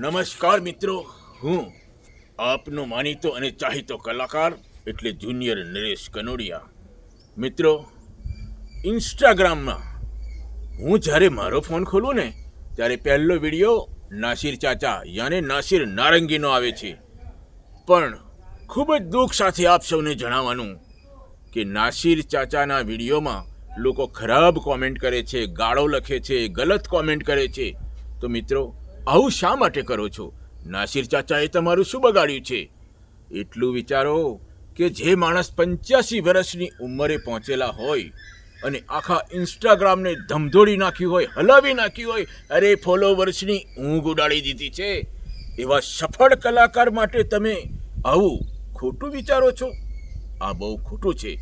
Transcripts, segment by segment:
નમસ્કાર મિત્રો, હું આપનો માનીતો અને ચાહીતો કલાકાર એટલે જુનિયર નરેશ કનોડિયા. મિત્રો, ઇન્સ્ટાગ્રામમાં હું જ્યારે મારો ફોન ખોલું ને ત્યારે પહેલો વિડીયો નાસિર ચાચા યાને નાસિર નારંગીનો આવે છે. પણ ખૂબ જ દુઃખ સાથે આપ સૌને જણાવવાનું કે નાસિર ચાચાના વિડીયોમાં લોકો ખરાબ કોમેન્ટ કરે છે, ગાળો લખે છે, ગલત કોમેન્ટ કરે છે. તો મિત્રો, આવું શા માટે કરો છો? નાસિર ચાચાએ તમારું શું બગાડ્યું છે? એટલું વિચારો કે જે માણસ 85 વર્ષની ઉંમરે પહોંચેલા હોય અને આખા ઇન્સ્ટાગ્રામને ધમધોડી નાખ્યું હોય, હલાવી નાખ્યું હોય, અરે ફોલોવર્સની ઊંઘ ઉડાડી દીધી છે, એવા સફળ કલાકાર માટે તમે આવું ખોટું વિચારો છો? આ બહુ ખોટું છે.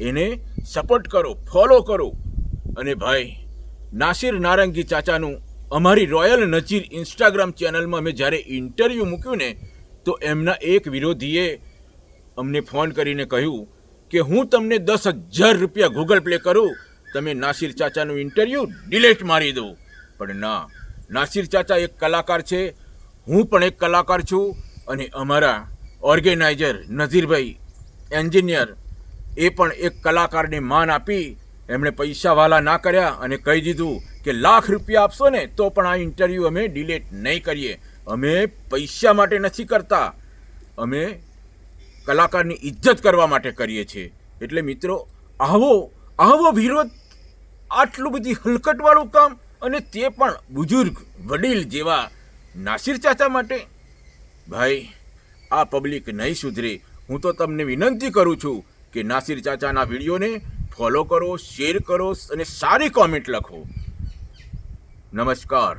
એને સપોર્ટ કરો, ફોલો કરો. અને ભાઈ, નાસિર નારંગી ચાચાનું અમારી રોયલ નજીર ઇન્સ્ટાગ્રામ ચેનલમાં મેં જ્યારે ઇન્ટરવ્યૂ મૂક્યું ને તો એમના એક વિરોધીએ અમને ફોન કરીને કહ્યું કે હું તમને 10,000 રૂપિયા ગૂગલ પ્લે કરું, તમે નાસિર ચાચાનું ઇન્ટરવ્યૂ ડિલીટ મારી દો. પણ ના, નાસિર ચાચા એક કલાકાર છે, હું પણ એક કલાકાર છું. અને અમારા ઓર્ગેનાઇઝર નઝીરભાઈ એન્જિનિયર એ પણ એક કલાકારને માન આપી એમણે પૈસાવાલા ના કર્યા અને કહી દીધું કે લાખ રૂપિયા આપશો ને તો પણ આ ઇન્ટરવ્યૂ અમે ડિલીટ નહીં કરીએ. અમે પૈસા માટે નથી કરતા, અમે કલાકારની ઇજ્જત કરવા માટે કરીએ છીએ. એટલે મિત્રો, આવો વિરોધ, આટલું બધી હલકટવાળું કામ, અને તે પણ બુઝુર્ગ વડીલ જેવા નાસિર ચાચા માટે. ભાઈ, આ પબ્લિક નહીં સુધરે. હું તો તમને વિનંતી કરું છું કે નાસિર ચાચાના વિડીયોને ફોલો કરો, શેર કરો અને સારી કોમેન્ટ લખો. નમસ્કાર.